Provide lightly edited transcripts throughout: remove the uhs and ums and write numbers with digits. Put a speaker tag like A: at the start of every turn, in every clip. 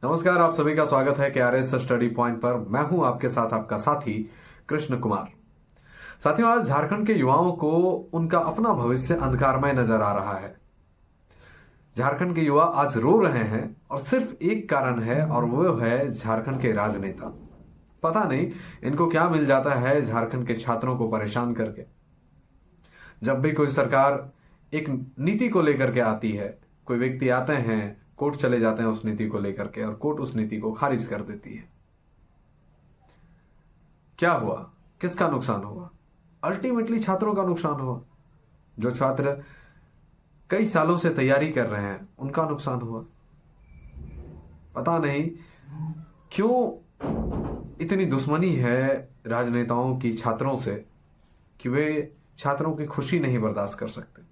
A: नमस्कार, आप सभी का स्वागत है KRS स्टडी पॉइंट पर। मैं हूं आपके साथ आपका साथी कृष्ण कुमार। साथियों, आज झारखंड के युवाओं को उनका अपना भविष्य अंधकारमय नजर आ रहा है। झारखंड के युवा आज रो रहे हैं और सिर्फ एक कारण है, और वो है झारखंड के राजनेता। पता नहीं इनको क्या मिल जाता है झारखंड के छात्रों को परेशान करके। जब भी कोई सरकार एक नीति को लेकर के आती है, कोई व्यक्ति आते हैं, कोर्ट चले जाते हैं उस नीति को लेकर के, और कोर्ट उस नीति को खारिज कर देती है। क्या हुआ? किसका नुकसान हुआ? अल्टीमेटली छात्रों का नुकसान हुआ। जो छात्र कई सालों से तैयारी कर रहे हैं उनका नुकसान हुआ। पता नहीं क्यों इतनी दुश्मनी है राजनेताओं की छात्रों से कि वे छात्रों की खुशी नहीं बर्दाश्त कर सकते।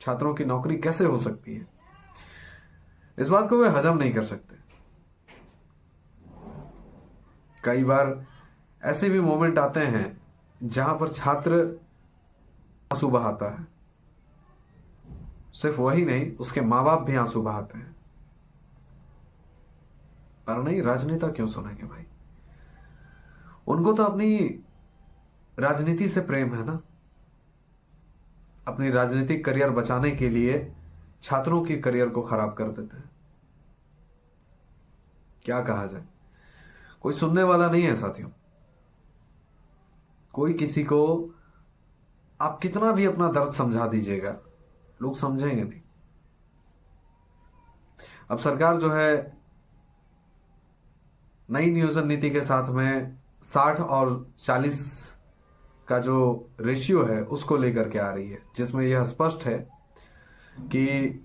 A: छात्रों की नौकरी कैसे हो सकती है, इस बात को वे हजम नहीं कर सकते। कई बार ऐसे भी मोमेंट आते हैं जहां पर छात्र आंसू बहाता है। सिर्फ वही नहीं, उसके मां बाप भी आंसू बहाते हैं। पर नहीं, राजनेता क्यों सुनेंगे भाई? उनको तो अपनी राजनीति से प्रेम है ना। अपनी राजनीतिक करियर बचाने के लिए छात्रों की करियर को खराब कर देते हैं। क्या कहा जाए, कोई सुनने वाला नहीं है साथियों। कोई किसी को आप कितना भी अपना दर्द समझा दीजिएगा, लोग समझेंगे नहीं। अब सरकार जो है नई नियोजन नीति के साथ में 60 और 40 का जो रेशियो है उसको लेकर के आ रही है, जिसमें यह स्पष्ट है कि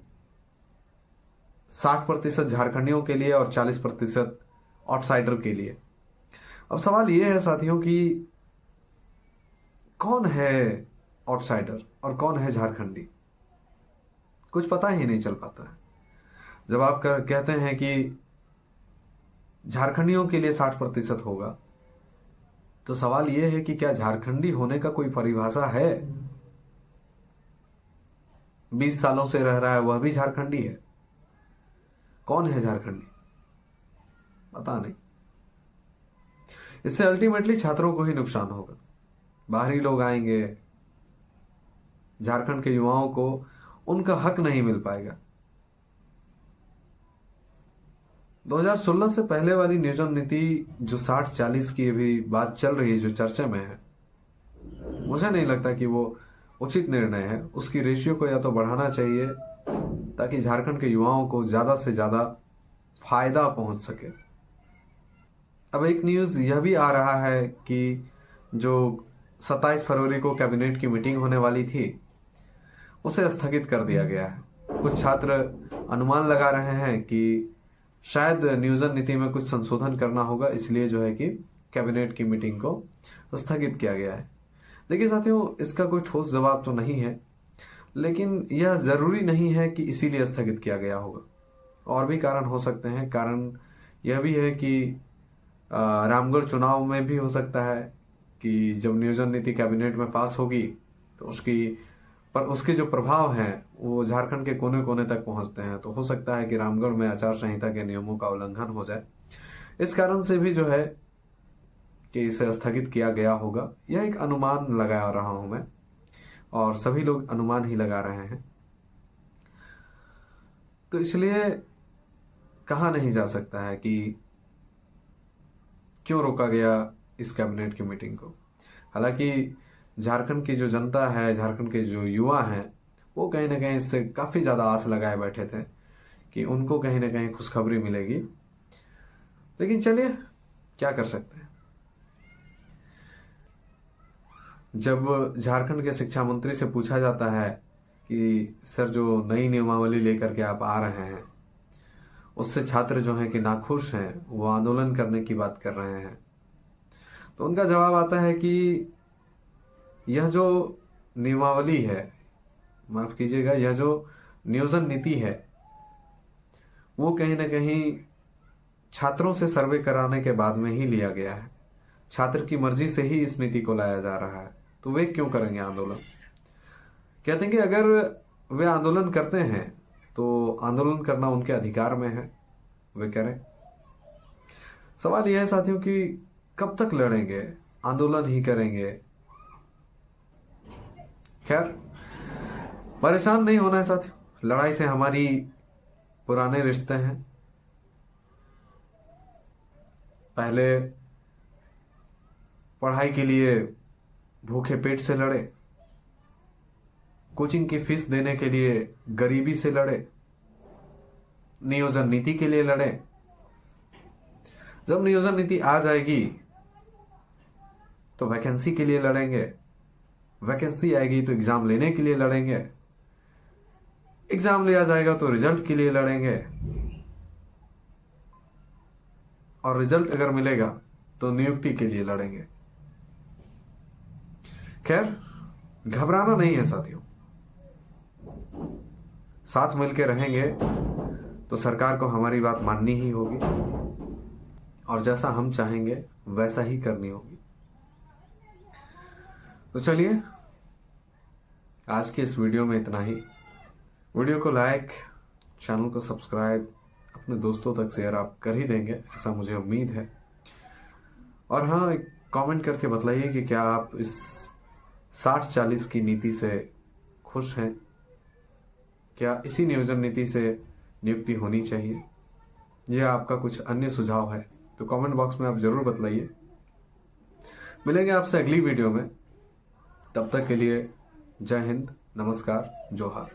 A: 60% झारखंडियों के लिए और 40% आउटसाइडर के लिए। अब सवाल यह है साथियों कि कौन है आउटसाइडर और कौन है झारखंडी? कुछ पता ही नहीं चल पाता है। जब आप कहते हैं कि झारखंडियों के लिए 60% होगा, तो सवाल यह है कि क्या झारखंडी होने का कोई परिभाषा है? 20 सालों से रह रहा है वह भी झारखंडी है? कौन है झारखंडी? पता नहीं। इससे अल्टीमेटली छात्रों को ही नुकसान होगा। बाहरी लोग आएंगे, झारखंड के युवाओं को उनका हक नहीं मिल पाएगा। 2016 से पहले वाली नियोजन नीति जो 60-40 की अभी बात चल रही है, जो चर्चा में है, मुझे नहीं लगता कि वो उचित निर्णय है। उसकी रेशियो को या तो बढ़ाना चाहिए ताकि झारखंड के युवाओं को ज्यादा से ज्यादा फायदा पहुंच सके। अब एक न्यूज यह भी आ रहा है कि जो 27 फरवरी को कैबिनेट की मीटिंग होने वाली थी उसे स्थगित कर दिया गया है। कुछ छात्र अनुमान लगा रहे हैं कि शायद नियोजन नीति में कुछ संशोधन करना होगा, इसलिए जो है कि कैबिनेट की मीटिंग को स्थगित किया गया है। देखिए साथियों, इसका कोई ठोस जवाब तो नहीं है, लेकिन यह जरूरी नहीं है कि इसीलिए स्थगित किया गया होगा। और भी कारण हो सकते हैं। कारण यह भी है कि रामगढ़ चुनाव में भी हो सकता है कि जब नियोजन नीति कैबिनेट में पास होगी तो उसके जो प्रभाव हैं वो झारखंड के कोने कोने तक पहुंचते हैं। तो हो सकता है कि रामगढ़ में आचार संहिता के नियमों का उल्लंघन हो जाए। इस कारण से भी जो है कि इसे स्थगित किया गया होगा। यह एक अनुमान लगा रहा हूं मैं, और सभी लोग अनुमान ही लगा रहे हैं। तो इसलिए कहा नहीं जा सकता है कि क्यों रोका गया इस कैबिनेट की मीटिंग को। हालांकि झारखंड की जो जनता है, झारखंड के जो युवा हैं, वो कहीं ना कहीं इससे काफी ज्यादा आस लगाए बैठे थे कि उनको कहीं ना कहीं खुशखबरी मिलेगी। लेकिन चलिए, क्या कर सकते हैं। जब झारखंड के शिक्षा मंत्री से पूछा जाता है कि सर, जो नई नियमावली लेकर के आप आ रहे हैं उससे छात्र जो हैं कि नाखुश हैं, वो आंदोलन करने की बात कर रहे हैं, तो उनका जवाब आता है कि यह जो नियमावली है, माफ कीजिएगा, यह जो नियोजन नीति है वो कहीं ना कहीं छात्रों से सर्वे कराने के बाद में ही लिया गया है। छात्र की मर्जी से ही इस नीति को लाया जा रहा है, तो वे क्यों करेंगे आंदोलन? कहते हैं कि अगर वे आंदोलन करते हैं तो आंदोलन करना उनके अधिकार में है। वे करें। सवाल यह है साथियों कि कब तक लड़ेंगे, आंदोलन ही करेंगे? खैर, परेशान नहीं होना है साथियों, लड़ाई से हमारी पुराने रिश्ते हैं। पहले पढ़ाई के लिए भूखे पेट से लड़े, कोचिंग की फीस देने के लिए गरीबी से लड़े, नियोजन नीति के लिए लड़े। जब नियोजन नीति आ जाएगी तो वैकेंसी के लिए लड़ेंगे, वैकेंसी आएगी तो एग्जाम लेने के लिए लड़ेंगे, एग्जाम लिया जाएगा तो रिजल्ट के लिए लड़ेंगे, और रिजल्ट अगर मिलेगा तो नियुक्ति के लिए लड़ेंगे। खैर, घबराना नहीं है साथियों, साथ मिलकर रहेंगे तो सरकार को हमारी बात माननी ही होगी और जैसा हम चाहेंगे वैसा ही करनी होगी। तो चलिए, आज के इस वीडियो में इतना ही। वीडियो को लाइक, चैनल को सब्सक्राइब, अपने दोस्तों तक शेयर आप कर ही देंगे, ऐसा मुझे उम्मीद है। और हाँ, एक कमेंट करके बताइए कि क्या आप इस 60-40 की नीति से खुश हैं? क्या इसी नियोजन नीति से नियुक्ति होनी चाहिए, या आपका कुछ अन्य सुझाव है? तो कमेंट बॉक्स में आप जरूर बतलाइए। मिलेंगे आपसे अगली वीडियो में, तब तक के लिए जय हिंद, नमस्कार, जोहार।